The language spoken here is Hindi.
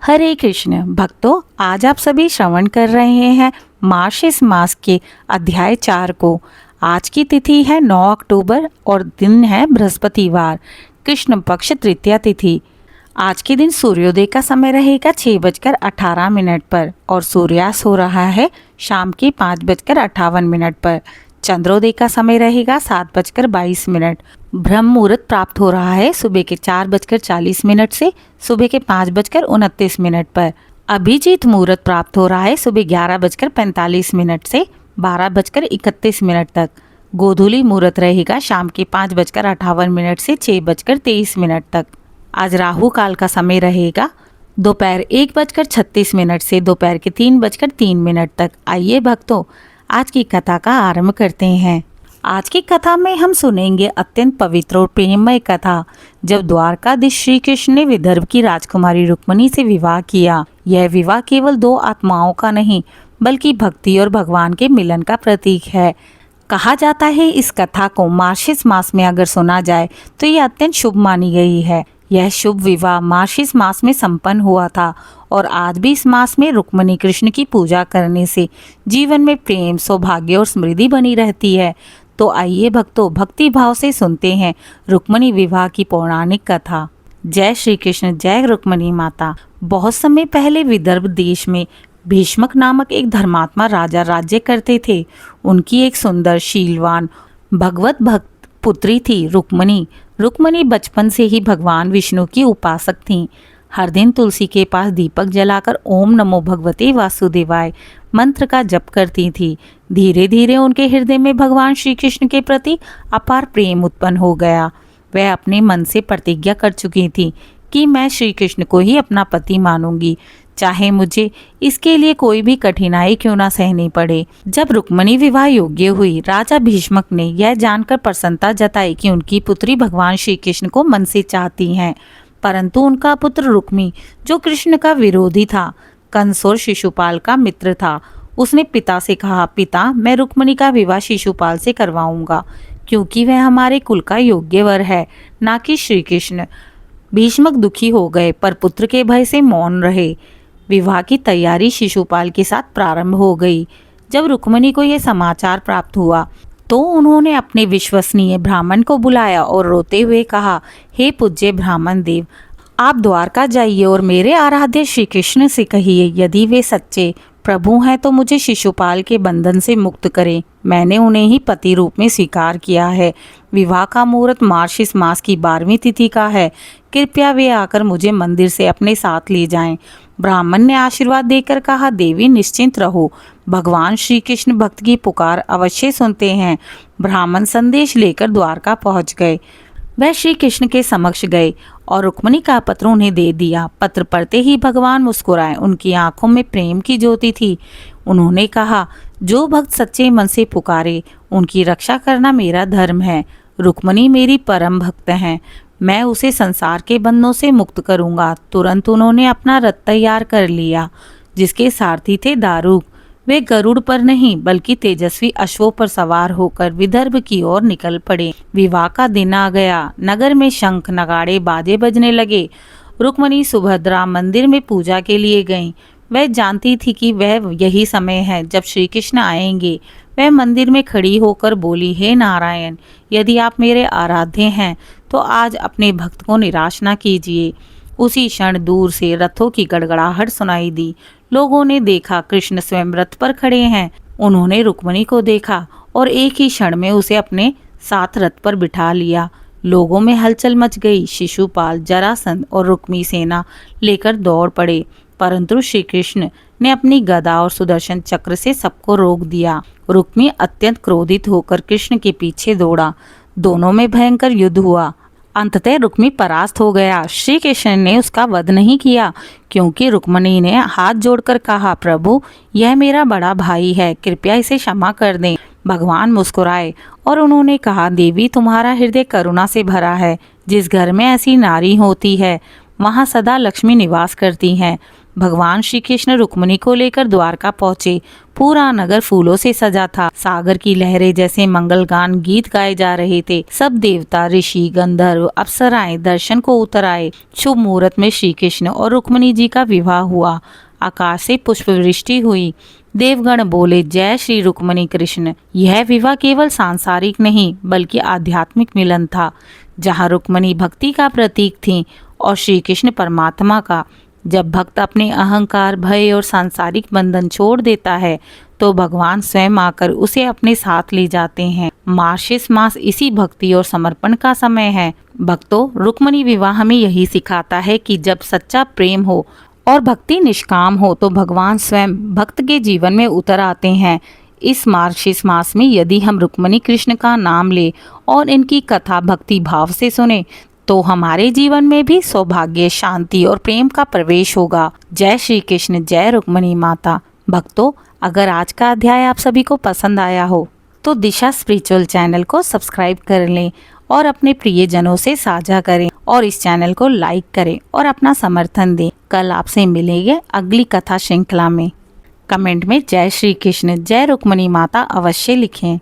हरे कृष्ण भक्तों, आज आप सभी श्रवण कर रहे हैं मार्गशीर्ष मास के अध्याय 4 को। आज की तिथि है 9 अक्टूबर और दिन है बृहस्पतिवार, कृष्ण पक्ष तृतीया तिथि। आज के दिन सूर्योदय का समय रहेगा 6:18 पर और सूर्यास्त हो रहा है शाम के 5:58 पर। चंद्रोदय का समय रहेगा 7:22। ब्रह्म मुहूर्त प्राप्त हो रहा है सुबह के 4:40 से सुबह के 5:29 पर। अभिजीत मुहूर्त प्राप्त हो रहा है सुबह 11:45 से 12:31 तक। गोधूली मुहूर्त रहेगा शाम के 5:58 से 6:23 तक। आज राहु काल का समय रहेगा दोपहर 1:36 से दोपहर के 3:03 तक। आइए भक्तों, आज की कथा का आरंभ करते हैं। आज की कथा में हम सुनेंगे अत्यंत पवित्र और प्रेममय कथा, जब द्वारकाधीश श्री कृष्ण ने विदर्भ की राजकुमारी रुक्मिणी से विवाह किया। यह विवाह केवल दो आत्माओं का नहीं, बल्कि भक्ति और भगवान के मिलन का प्रतीक है। कहा जाता है इस कथा को मार्गशीर्ष मास में अगर सुना जाए तो ये अत्यंत शुभ मानी गई है। यह शुभ विवाह मार्गशीर्ष मास में संपन्न हुआ था और आज भी इस मास में रुक्मिणी कृष्ण की पूजा करने से जीवन में प्रेम, सौभाग्य और समृद्धि बनी रहती है। तो आइए भक्तों, भक्ति भाव से सुनते हैं रुक्मिणी विवाह की पौराणिक कथा। जय श्री कृष्ण, जय रुक्मिणी माता। बहुत समय पहले विदर्भ देश में भीष्मक नामक एक धर्मात्मा राजा राज्य करते थे। उनकी एक सुंदर, शीलवान, भगवत भक्त पुत्री थी रुक्मिणी। रुक्मिणी बचपन से ही भगवान विष्णु की उपासक थीं। हर दिन तुलसी के पास दीपक जलाकर ओम नमो भगवते वासुदेवाय मंत्र का जप करती थी। धीरे धीरे उनके हृदय में भगवान श्री कृष्ण के प्रति अपार प्रेम उत्पन्न हो गया। वह अपने मन से प्रतिज्ञा कर चुकी थी कि मैं श्री कृष्ण को ही अपना पति मानूंगी, चाहे मुझे इसके लिए कोई भी कठिनाई क्यों ना सहनी पड़े। जब रुक्मिणी विवाह योग्य हुई, राजा भीष्मक ने यह जानकर प्रसन्नता जताई कि उनकी पुत्री भगवान श्री कृष्ण को मन से चाहती हैं। परंतु उनका पुत्र रुक्मी, जो कृष्ण का विरोधी था, कंस और शिशुपाल का मित्र था, उसने पिता से कहा, पिता, मैं रुक्मिणी का विवाह शिशुपाल से करवाऊंगा, क्योंकि वह हमारे कुल का योग्य वर है, ना कि श्री कृष्ण। भीष्मक दुखी हो गए, पर पुत्र के भय से मौन रहे। विवाह की तैयारी शिशुपाल के साथ प्रारंभ हो गई। जब रुक्मिणी को यह समाचार प्राप्त हुआ तो उन्होंने अपने विश्वसनीय ब्राह्मण को बुलाया और रोते हुए कहा, हे पूज्य ब्राह्मण देव, आप द्वारका जाइए और मेरे आराध्य श्री कृष्ण से कहिए, यदि वे सच्चे प्रभु हैं तो मुझे शिशुपाल के बंधन से मुक्त करें। मैंने उन्हें ही पति रूप में स्वीकार किया है। विवाह का मुहूर्त मार्गशीर्ष मास की 12वीं तिथि का है। कृपया वे आकर मुझे मंदिर से अपने साथ ले जाएं। ब्राह्मण ने आशीर्वाद देकर कहा, देवी निश्चिंत रहो, भगवान श्री कृष्ण भक्त की पुकार अवश्य सुनते हैं। ब्राह्मण संदेश लेकर द्वारका पहुंच गए। वह श्री कृष्ण के समक्ष गए और रुक्मिणी का पत्र उन्हें दे दिया। पत्र पढ़ते ही भगवान मुस्कुराए। उनकी आंखों में प्रेम की ज्योति थी। उन्होंने कहा, जो भक्त सच्चे मन से पुकारे उनकी रक्षा करना मेरा धर्म है। रुक्मिणी मेरी परम भक्त हैं, मैं उसे संसार के बंधनों से मुक्त करूंगा। तुरंत उन्होंने अपना रथ तैयार कर लिया, जिसके सारथी थे दारुक। वे गरुड़ पर नहीं बल्कि तेजस्वी अश्वों पर सवार होकर विदर्भ की ओर निकल पड़े। विवाह का दिन आ गया। नगर में शंख, नगाड़े, बाजे बजने लगे। रुक्मिणी सुभद्रा मंदिर में पूजा के लिए गईं। वह जानती थी कि वह यही समय है जब श्री कृष्ण आएंगे। वह मंदिर में खड़ी होकर बोली, हे नारायण, यदि आप मेरे आराध्य हैं तो आज अपने भक्त को निराश न कीजिए। उसी क्षण दूर से रथों की गड़गड़ाहट सुनाई दी। लोगों ने देखा कृष्ण स्वयं रथ पर खड़े हैं। उन्होंने रुक्मिणी को देखा और एक ही क्षण में उसे अपने साथ रथ पर बिठा लिया। लोगों में हलचल मच गई। शिशुपाल, जरासंध और रुक्मी सेना लेकर दौड़ पड़े, परंतु श्री कृष्ण ने अपनी गदा और सुदर्शन चक्र से सबको रोक दिया। रुक्मी अत्यंत क्रोधित होकर कृष्ण के पीछे दौड़ा। दोनों में भयंकर युद्ध हुआ। अंततः रुक्मी परास्त हो गया। श्री कृष्ण ने उसका वध नहीं किया, क्योंकि रुक्मिणी ने हाथ जोड़कर कहा, प्रभु, यह मेरा बड़ा भाई है, कृपया इसे क्षमा कर दें। भगवान मुस्कुराए और उन्होंने कहा, देवी, तुम्हारा हृदय करुणा से भरा है। जिस घर में ऐसी नारी होती है वहाँ सदा लक्ष्मी निवास करती हैं। भगवान श्री कृष्ण रुक्मिणी को लेकर द्वारका पहुँचे। पूरा नगर फूलों से सजा था। सागर की लहरें जैसे मंगल गान गीत गाए जा रहे थे। सब देवता, ऋषि, गंधर्व, अप्सराएं दर्शन को उतर आए। शुभ मुहूर्त में श्री कृष्ण और रुक्मिणी जी का विवाह हुआ। आकाश से पुष्प वृष्टि हुई। देवगण बोले, जय श्री रुक्मिणी कृष्ण। यह विवाह केवल सांसारिक नहीं बल्कि आध्यात्मिक मिलन था, जहाँ रुक्मिणी भक्ति का प्रतीक थी और श्री कृष्ण परमात्मा का। जब भक्त अपने अहंकार, भय और सांसारिक बंधन छोड़ देता है तो भगवान स्वयं आकर उसे अपने साथ ले जाते हैं। मार्गशीर्ष मास इसी भक्ति और समर्पण का समय है। भक्तों, रुक्मिणी विवाह हमें यही सिखाता है कि जब सच्चा प्रेम हो और भक्ति निष्काम हो तो भगवान स्वयं भक्त के जीवन में उतर आते हैं। इस मार्गशीर्ष मास में यदि हम रुक्मिणी कृष्ण का नाम ले और इनकी कथा भक्ति भाव से सुने तो हमारे जीवन में भी सौभाग्य, शांति और प्रेम का प्रवेश होगा। जय श्री कृष्ण, जय रुक्मिणी माता। भक्तों, अगर आज का अध्याय आप सभी को पसंद आया हो तो दिशा स्पिरिचुअल चैनल को सब्सक्राइब कर लें और अपने प्रियजनों से साझा करें और इस चैनल को लाइक करें और अपना समर्थन दें। कल आपसे मिलेंगे अगली कथा श्रृंखला में। कमेंट में जय श्री कृष्ण, जय रुक्मिणी माता अवश्य लिखें।